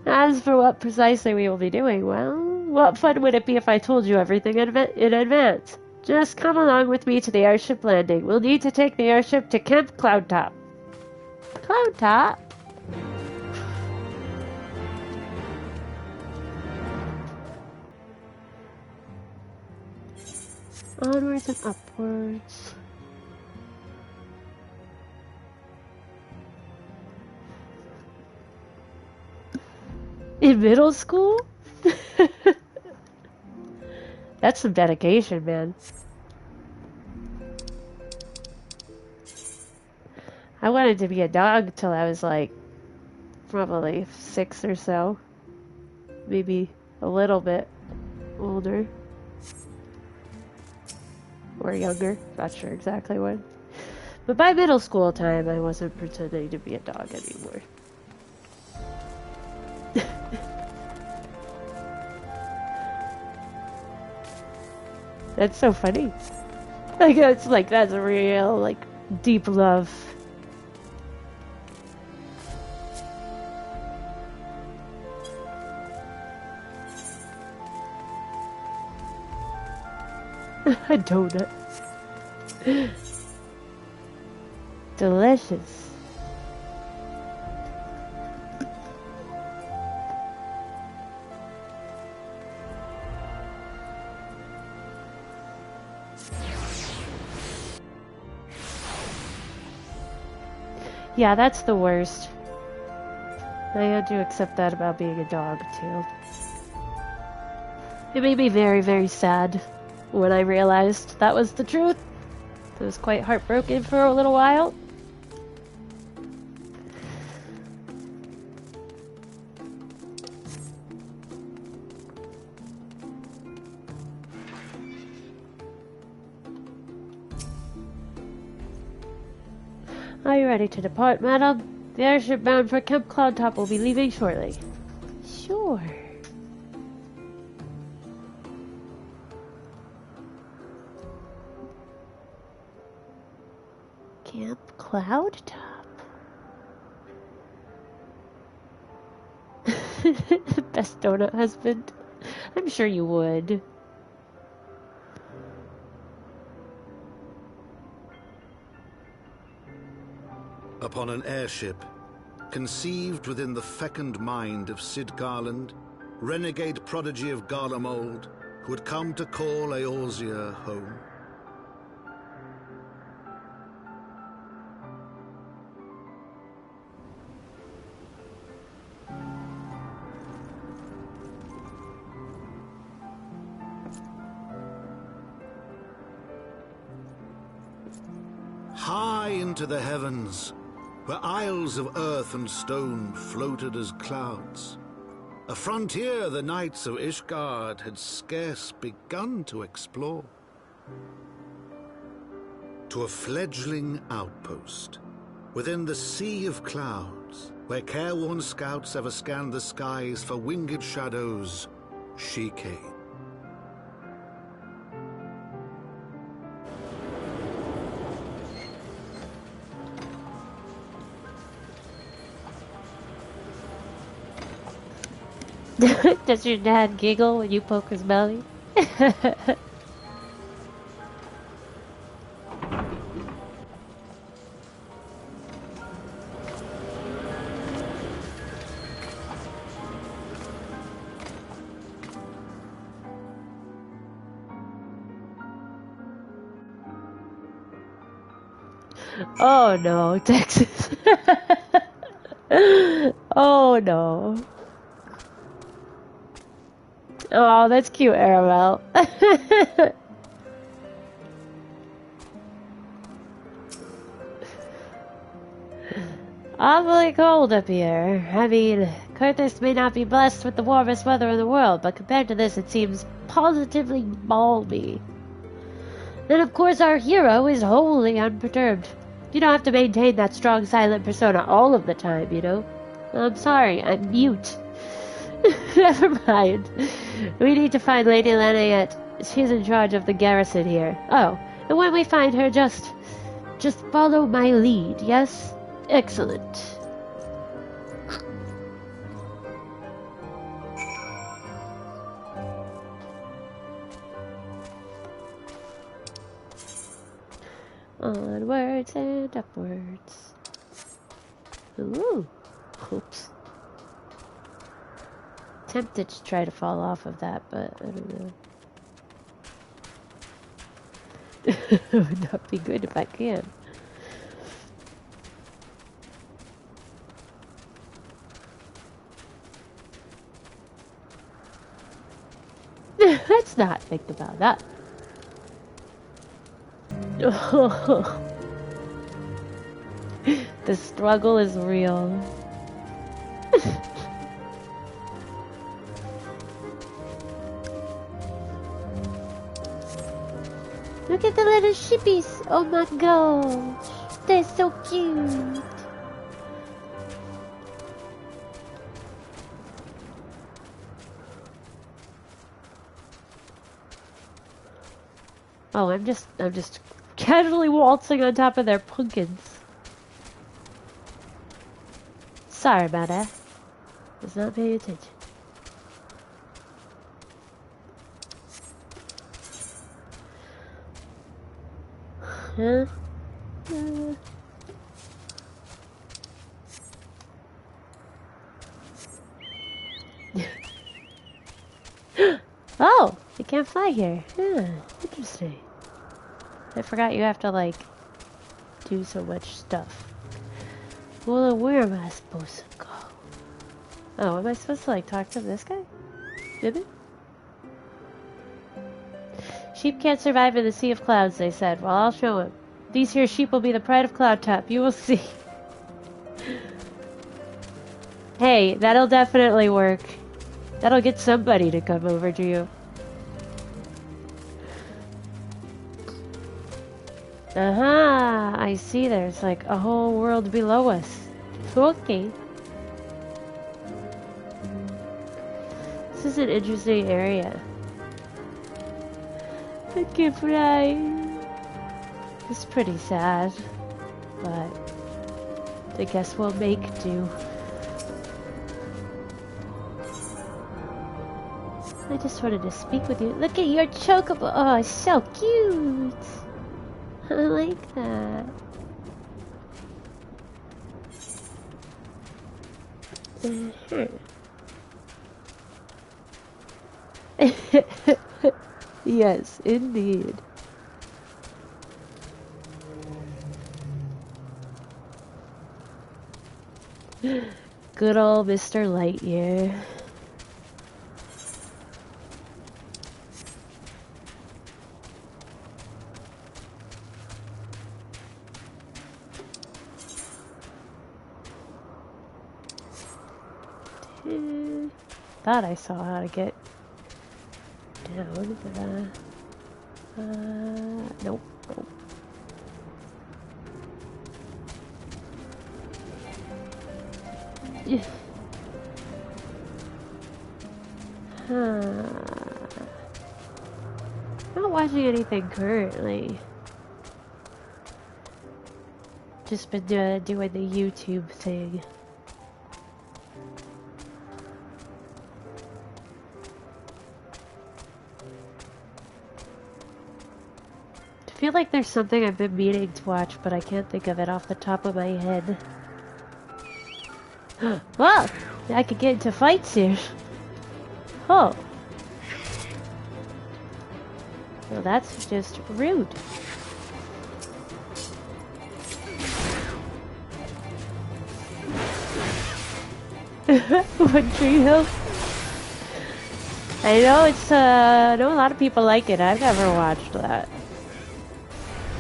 As for what precisely we will be doing, well, what fun would it be if I told you everything in advance? Just come along with me to the airship landing. We'll need to take the airship to Camp Cloudtop. Cloudtop? Onwards and upwards. In middle school? That's some dedication, man. I wanted to be a dog till I was like probably 6 or so. Maybe a little bit older. Or younger. Not sure exactly when. But by middle school time, I wasn't pretending to be a dog anymore. That's so funny. Like, it's like, that's a real, like, deep love. A donut. Delicious. Yeah, that's the worst. I had to accept that about being a dog, too. It made me very, very sad when I realized that was the truth. I was quite heartbroken for a little while. Are you ready to depart, madam? The airship bound for Camp Cloudtop will be leaving shortly. Sure. Camp Cloudtop. Best donut husband. I'm sure you would. Upon an airship, conceived within the fecund mind of Cid Garland, renegade prodigy of Garlemald, who had come to call Eorzea home. High into the heavens, where isles of earth and stone floated as clouds, a frontier the knights of Ishgard had scarce begun to explore. To a fledgling outpost, within the sea of clouds, where careworn scouts ever scanned the skies for winged shadows, she came. Does your dad giggle when you poke his belly? Oh no, Texas. Oh no. Oh, that's cute, Arabelle. Awfully cold up here. I mean, Kurthus may not be blessed with the warmest weather in the world, but compared to this it seems positively balmy. And of course our hero is wholly unperturbed. You don't have to maintain that strong silent persona all of the time, you know? I'm sorry, I'm mute. Never mind. We need to find Lady Laniette. She's in charge of the garrison here. Oh, and when we find her, just follow my lead, yes? Excellent. Onwards and upwards. Ooh. Oops. Tempted to try to fall off of that, but I don't know. It would not be good if I can. Let's not think about that. The struggle is real. Look at the little shippies! Oh my gosh! They're so cute! Oh, I'm just casually waltzing on top of their pumpkins. Sorry about that. Was not paying attention. Huh? Oh, you can't fly here. Yeah, interesting. I forgot you have to, like, do so much stuff. Well, where am I supposed to go? Oh, am I supposed to, like, talk to this guy? Maybe? Sheep can't survive in the sea of clouds, they said. Well, I'll show him. These here sheep will be the pride of Cloudtop. You will see. Hey, that'll definitely work. That'll get somebody to come over to you. Aha! I see there's like a whole world below us. Okay. This is an interesting area. I can't fly. It's pretty sad, but I guess we'll make do. I just wanted to speak with you. Look at your chocobo. Oh, it's so cute. I like that. Yes, indeed. Good old Mr. Lightyear. Thought I saw how to get down, but nope, nope. Not watching anything currently. Just been doing the YouTube thing. I feel like there's something I've been meaning to watch, but I can't think of it off the top of my head. Well, I could get into fights here. Oh. Well, that's just rude. One Tree Hill. I know it's I know a lot of people like it. I've never watched that.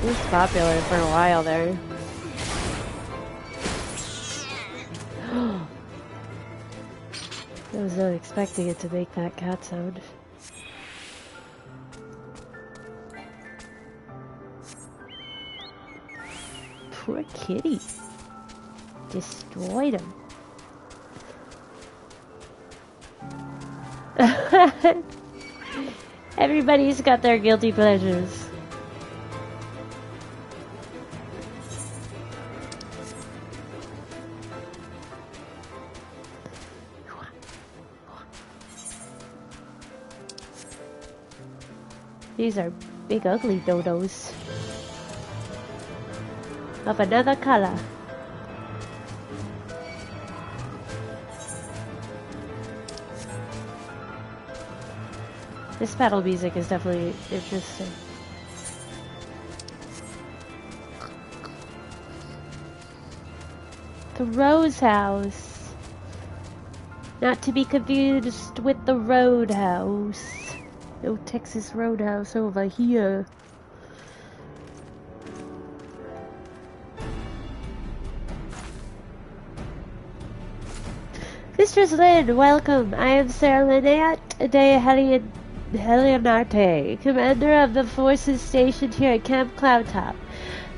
It was popular for a while there. I was not expecting it to make that cat sound. Poor kitty. Destroyed him. Everybody's got their guilty pleasures. These are big ugly dodos. of another color. This battle music is definitely interesting. The Rose House. Not to be confused with the Roadhouse. No Texas Roadhouse over here. Mistress Lynn, welcome. I am Sir Lynette de Helionarte, commander of the forces stationed here at Camp Cloudtop.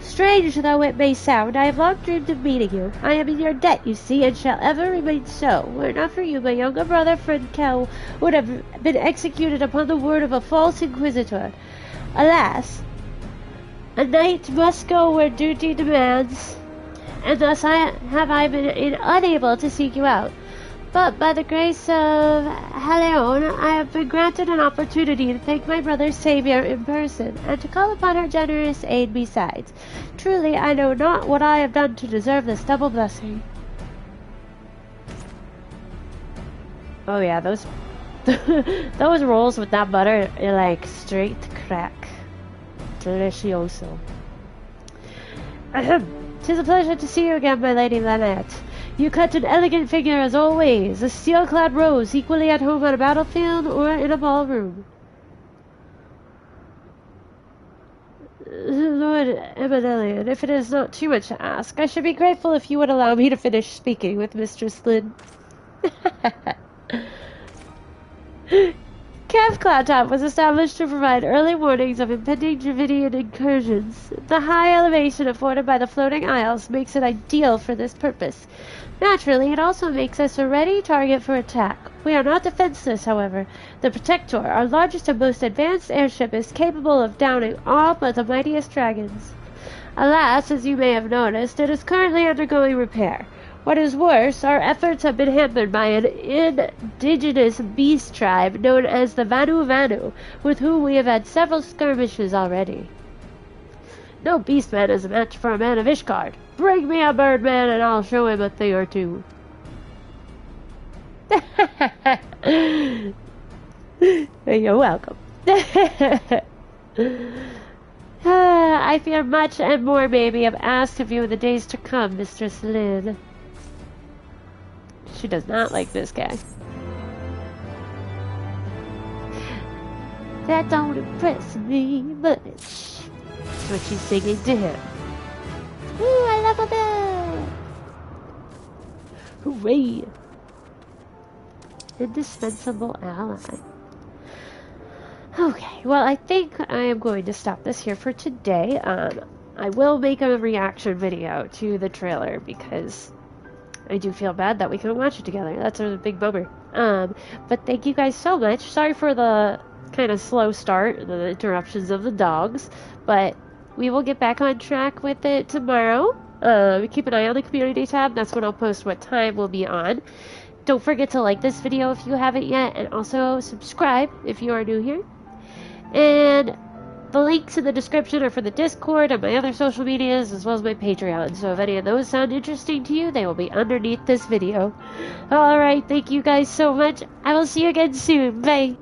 Strange though it may sound, I have long dreamed of meeting you. I am in your debt, you see, and shall ever remain so. Were it not for you, my younger brother, friend Kel, would have been executed upon the word of a false inquisitor. Alas, a knight must go where duty demands, and thus have I been unable to seek you out. But by the grace of Haleon, I have been granted an opportunity to thank my brother's savior in person, and to call upon her generous aid besides. Truly, I know not what I have done to deserve this double blessing. Oh yeah, those those rolls with that butter are like straight crack. Delicioso. Ahem. 'Tis a pleasure to see you again, my lady Lynette. You cut an elegant figure as always, a steel-clad rose, equally at home on a battlefield or in a ballroom. Lord Eminelian, if it is not too much to ask, I should be grateful if you would allow me to finish speaking with Mistress Lynn. Camp Cloudtop was established to provide early warnings of impending Dravidian incursions. The high elevation afforded by the floating isles makes it ideal for this purpose. Naturally, it also makes us a ready target for attack. We are not defenseless, however. The Protector, our largest and most advanced airship, is capable of downing all but the mightiest dragons. Alas, as you may have noticed, it is currently undergoing repair. What is worse, our efforts have been hampered by an indigenous beast tribe known as the Vanu Vanu, with whom we have had several skirmishes already. No beastman is a match for a man of Ishgard. Bring me a birdman and I'll show him a thing or two. You're welcome. I fear much and more may be asked of you in the days to come, Mistress Lynn. She does not like this guy. That don't impress me much. That's what she's singing to him. Ooh, I leveled up! Hooray! Indispensable ally. Okay, well, I think I am going to stop this here for today. I will make a reaction video to the trailer because I do feel bad that we couldn't watch it together. That's a big bummer. But thank you guys so much. Sorry for the kind of slow start, the interruptions of the dogs, but we will get back on track with it tomorrow. Keep an eye on the community tab. That's when I'll post what time we'll be on. Don't forget to like this video if you haven't yet, and also subscribe if you are new here. And the links in the description are for the Discord and my other social medias, as well as my Patreon. So if any of those sound interesting to you, they will be underneath this video. Alright, thank you guys so much. I will see you again soon. Bye.